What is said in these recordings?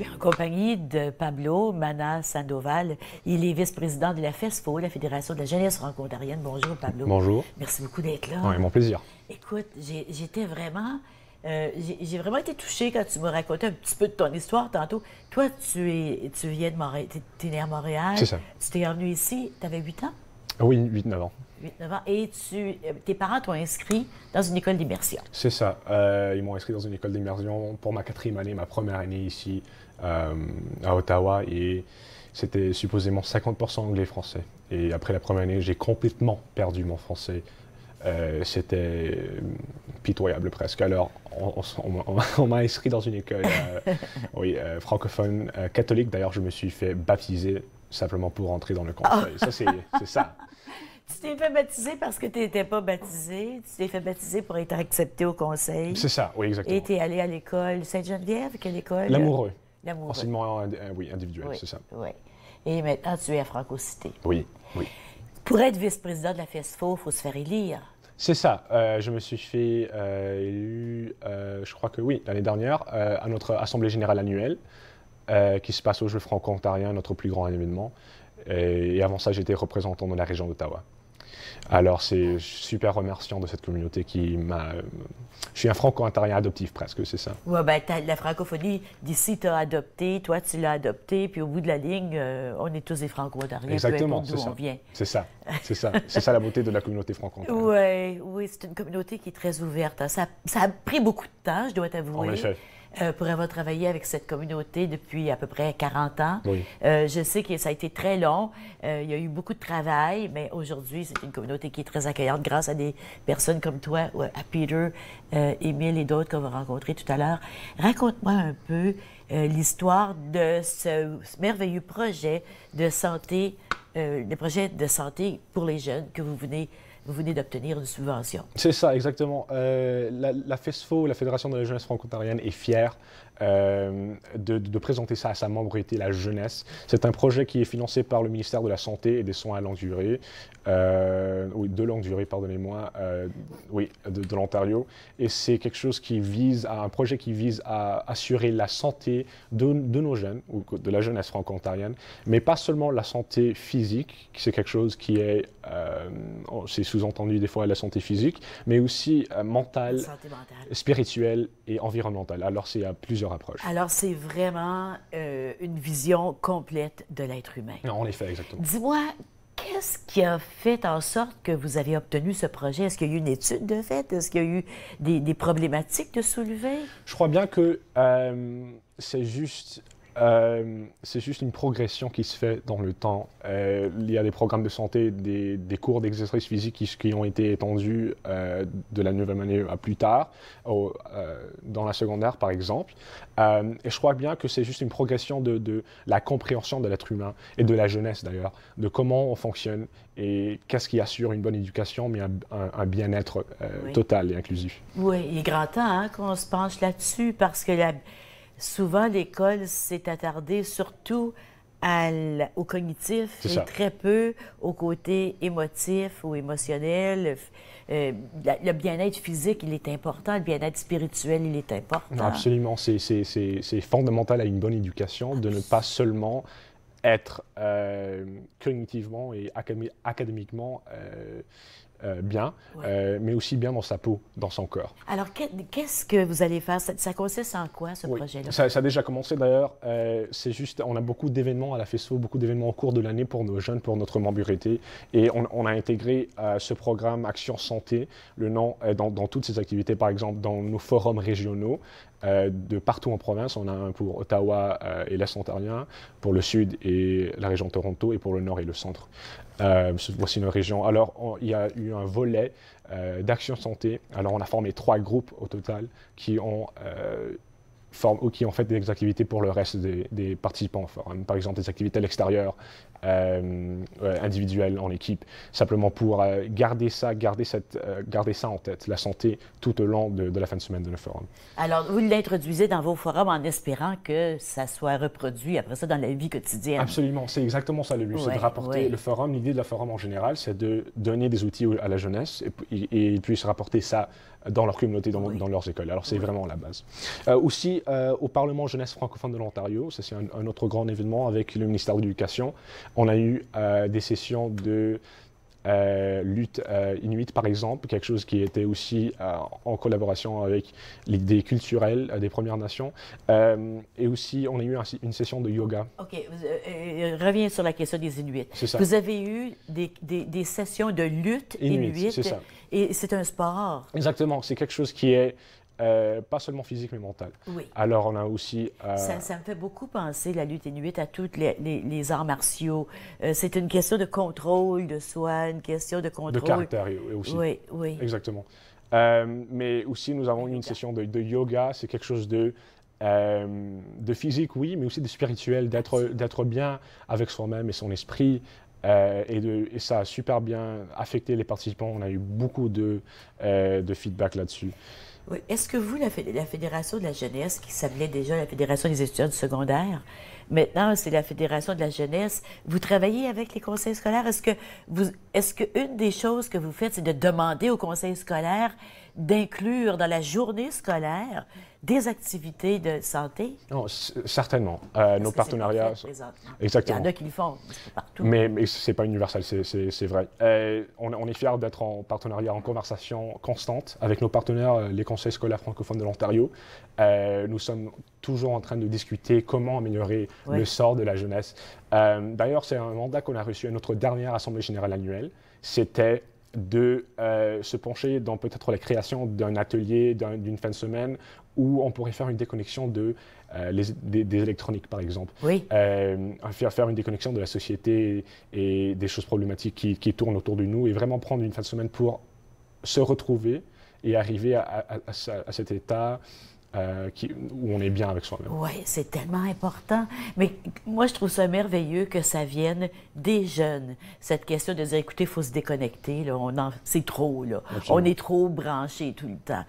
suis en compagnie de Pablo Mana Sandoval. Il est vice-président de la FESFO, la Fédération de la jeunesse franco-ontarienne. Bonjour, Pablo. Bonjour. Merci beaucoup d'être là. Oui, mon plaisir. Écoute, j'étais vraiment... j'ai vraiment été touchée quand tu me racontais un petit peu de ton histoire tantôt. Toi, tu viens de Montréal, tu es né à Montréal. C'est ça. Tu t'es revenu ici, tu avais 8 ans? Oui, 8-9 ans. 8-9 ans. Et tes parents t'ont inscrit dans une école d'immersion. C'est ça. Ils m'ont inscrit dans une école d'immersion pour ma 4e année, ma première année ici à Ottawa. Et c'était supposément 50% anglais-français. Et après la première année, j'ai complètement perdu mon français. C'était pitoyable presque. Alors, on m'a inscrit dans une école francophone catholique. D'ailleurs, je me suis fait baptiser simplement pour entrer dans le conseil. Ça, c'est ça. Tu t'es fait baptiser parce que tu n'étais pas baptisé. Tu t'es fait baptiser pour être accepté au conseil. C'est ça, oui, exactement. Et tu es allé à l'école Sainte-Geneviève? Quelle école? L'Amoureux. L'Amoureux. Enseignement individuel, Oui, c'est ça. oui. Et maintenant, tu es à Franco-Cité. Oui, oui. Pour être vice-président de la FESFO, il faut se faire élire. C'est ça. Je me suis fait élu, je crois que oui, l'année dernière, à notre Assemblée générale annuelle, qui se passe au Jeu franco-ontarien, notre plus grand événement. Et avant ça, j'étais représentant de la région d'Ottawa. Alors, c'est super remerciant de cette communauté qui m'a... Je suis un franco-ontarien adoptif presque, c'est ça. Oui, bien, la francophonie d'ici t'a adopté, toi tu l'as adopté, puis au bout de la ligne, on est tous des franco-ontariens, Exactement, peu importe d'où on vient. C'est ça, c'est ça. C'est ça la beauté de la communauté franco-ontarienne. Oui, c'est une communauté qui est très ouverte. Hein. Ça a pris beaucoup de temps, je dois t'avouer. En effet. Pour avoir travaillé avec cette communauté depuis à peu près 40 ans. Oui. Je sais que ça a été très long. Il y a eu beaucoup de travail, mais aujourd'hui, c'est une communauté qui est très accueillante grâce à des personnes comme toi, à Peter, Émile et d'autres qu'on va rencontrer tout à l'heure. Raconte-moi un peu l'histoire de ce merveilleux projet de santé, le projet de santé pour les jeunes que vous venez d'obtenir une subvention. C'est ça, exactement. La FESFO, la Fédération de la jeunesse franco-ontarienne, est fière de présenter ça à sa membrité, la jeunesse. C'est un projet qui est financé par le ministère de la Santé et des Soins à longue durée, de longue durée, pardonnez-moi, de l'Ontario. Et c'est quelque chose un projet qui vise à assurer la santé de nos jeunes, ou de la jeunesse franco-ontarienne, mais pas seulement la santé physique, c'est quelque chose qui est, c'est sous-entendu des fois la santé physique, mais aussi mentale, spirituelle et environnementale. Alors, c'est à plusieurs approches. Alors, c'est vraiment une vision complète de l'être humain. En effet, exactement. Dis-moi, qu'est-ce qui a fait en sorte que vous avez obtenu ce projet? Est-ce qu'il y a eu une étude de fait? Est-ce qu'il y a eu des problématiques de soulever? Je crois bien que c'est juste une progression qui se fait dans le temps. Il y a des programmes de santé, des cours d'exercice physique qui ont été étendus de la 9e année à plus tard, dans la secondaire par exemple. Et je crois bien que c'est juste une progression de la compréhension de l'être humain et de la jeunesse d'ailleurs, de comment on fonctionne et qu'est-ce qui assure une bonne éducation, mais un bien-être total et inclusif. Oui, il est grand temps qu'on se penche là-dessus parce que souvent, l'école s'est attardée surtout au cognitif et très peu au côté émotif ou émotionnel. Le bien-être physique, il est important. Le bien-être spirituel, il est important. Non, absolument. C'est fondamental à une bonne éducation de ne pas seulement être cognitivement et académiquement bien, mais aussi bien dans sa peau, dans son corps. Alors, qu'est-ce que vous allez faire? Ça consiste en quoi, ce projet-là? Ça a déjà commencé d'ailleurs. C'est juste, on a beaucoup d'événements à la FESFO, beaucoup d'événements au cours de l'année pour nos jeunes, pour notre membrité. Et on a intégré ce programme Action Santé, le nom dans toutes ces activités, par exemple dans nos forums régionaux. De partout en province, on a un pour Ottawa et l'Est ontarien, pour le Sud et la région de Toronto, et pour le Nord et le Centre. Voici nos régions. Alors, il y a eu un volet d'Action Santé. Alors, on a formé 3 groupes au total qui ont fait des activités pour le reste des participants. Par exemple, des activités à l'extérieur, individuelle en équipe, simplement pour garder ça en tête, la santé tout au long de la fin de semaine de nos forums. Alors, vous l'introduisez dans vos forums en espérant que ça soit reproduit après ça dans la vie quotidienne. Absolument, c'est exactement ça le but, c'est de rapporter le forum. L'idée de la forum en général, c'est de donner des outils à la jeunesse et ils puissent rapporter ça dans leur communauté, dans leurs écoles. Alors, c'est vraiment la base. Aussi, au Parlement jeunesse francophone de l'Ontario, ça c'est un autre grand événement avec le ministère de l'Éducation, on a eu des sessions de lutte inuit, par exemple, quelque chose qui était aussi en collaboration avec l'idée culturelle des Premières Nations. Et aussi, on a eu une session de yoga. OK. Reviens sur la question des Inuits. C'est ça. Vous avez eu des sessions de lutte inuit. C'est ça. Et c'est un sport. Exactement. C'est quelque chose qui est pas seulement physique, mais mental. Oui. Alors, on a aussi... Ça me fait beaucoup penser, la lutte inuit, à tous les arts martiaux. C'est une question de contrôle de soi, une question de contrôle... De caractère aussi. Oui, oui. Exactement. Mais aussi, nous avons eu une session de yoga. C'est quelque chose de physique, oui, mais aussi de spirituel, d'être bien avec soi-même et son esprit. Et ça a super bien affecté les participants. On a eu beaucoup de feedback là-dessus. Oui. Est-ce que vous, la Fédération de la jeunesse, qui s'appelait déjà la Fédération des étudiants du secondaire, maintenant c'est la Fédération de la jeunesse, vous travaillez avec les conseils scolaires? Est-ce que une des choses que vous faites, c'est de demander aux conseils scolaires d'inclure dans la journée scolaire des activités de santé? Non, certainement. Nos partenariats... Exactement. Il y en a qui le font, mais c'est pas partout. Mais ce n'est pas universel, c'est vrai. On est fiers d'être en partenariat, en conversation constante avec nos partenaires, les conseils scolaires francophones de l'Ontario. Nous sommes toujours en train de discuter comment améliorer le sort de la jeunesse. D'ailleurs, c'est un mandat qu'on a reçu à notre dernière Assemblée générale annuelle. C'était de se pencher dans peut-être la création d'un atelier, d'une fin de semaine, où on pourrait faire une déconnexion des électroniques, par exemple. Oui. Faire une déconnexion de la société et des choses problématiques qui tournent autour de nous, et vraiment prendre une fin de semaine pour se retrouver et arriver à cet état où on est bien avec soi-même. Oui, c'est tellement important. Mais moi, je trouve ça merveilleux que ça vienne des jeunes. Cette question de dire, écoutez, il faut se déconnecter, là, c'est trop, là. On est trop branchés tout le temps.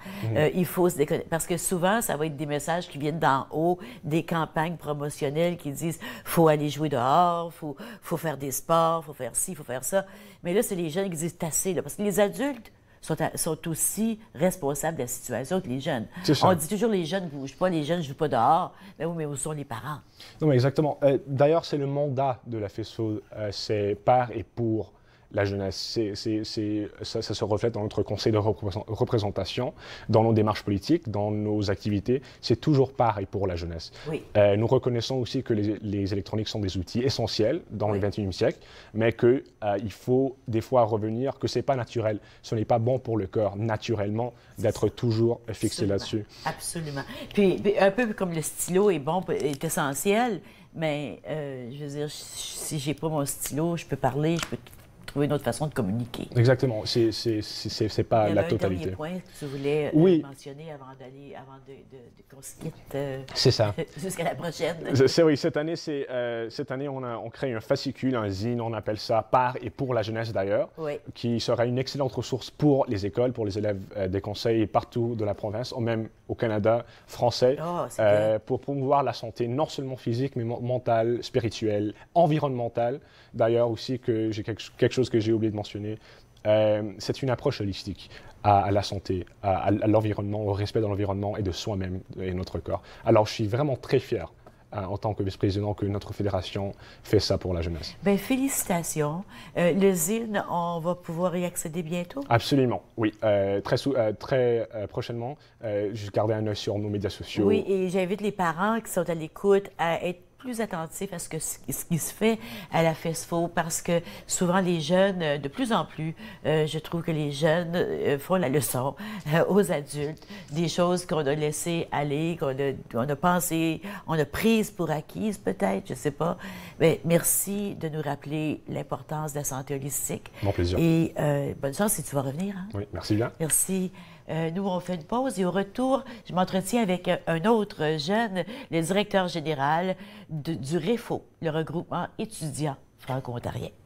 Il faut se déconnecter. Parce que souvent, ça va être des messages qui viennent d'en haut, des campagnes promotionnelles qui disent, faut aller jouer dehors, faut faire des sports, faut faire ci, faut faire ça. Mais là, c'est les jeunes qui disent, assez, là. Parce que les adultes sont aussi responsables de la situation que les jeunes. On dit toujours les jeunes ne bougent pas, les jeunes ne jouent pas dehors. Mais oui, mais où sont les parents? Non, mais exactement. D'ailleurs, c'est le mandat de la FESFO, c'est par et pour la jeunesse. Ça se reflète dans notre conseil de représentation, dans nos démarches politiques, dans nos activités. C'est toujours par et pour la jeunesse. Oui. Nous reconnaissons aussi que les électroniques sont des outils essentiels dans le 21e siècle, mais qu'il faut des fois revenir que ce n'est pas naturel. Ce n'est pas bon pour le corps, naturellement, d'être toujours fixé là-dessus. Absolument. Puis, un peu comme le stylo est essentiel, mais je veux dire, si j'ai pas mon stylo, je peux parler, je peux trouver une autre façon de communiquer. Exactement. C'est pas la totalité. Il y a un dernier point que tu voulais mentionner avant qu'on se quitte. C'est ça. Jusqu'à la prochaine. Oui, cette année, on crée un fascicule, un zine, on appelle ça par et pour la jeunesse d'ailleurs, qui sera une excellente ressource pour les écoles, pour les élèves des conseils partout de la province, ou même au Canada français, pour promouvoir la santé non seulement physique, mais mentale, spirituelle, environnementale. D'ailleurs aussi, que j'ai quelque chose que j'ai oublié de mentionner, c'est une approche holistique à la santé, à l'environnement, au respect de l'environnement et de soi-même et notre corps. Alors, je suis vraiment très fier en tant que vice-président que notre fédération fait ça pour la jeunesse. Bien, félicitations. Le zine, on va pouvoir y accéder bientôt? Absolument, oui. Très prochainement, je garde un œil sur nos médias sociaux. Oui, et j'invite les parents qui sont à l'écoute à être plus attentifs à ce qui se fait à la FESFO, parce que souvent les jeunes, de plus en plus, je trouve que les jeunes font la leçon aux adultes, des choses qu'on a laissées aller, qu'on a pensé, on a prises pour acquises peut-être, je ne sais pas. Mais merci de nous rappeler l'importance de la santé holistique. Mon plaisir. Et bonne chance si tu vas revenir. Hein? Oui, merci bien. Merci. Nous, on fait une pause et au retour, je m'entretiens avec un autre jeune, le directeur général du REFO, le regroupement étudiant franco-ontariens.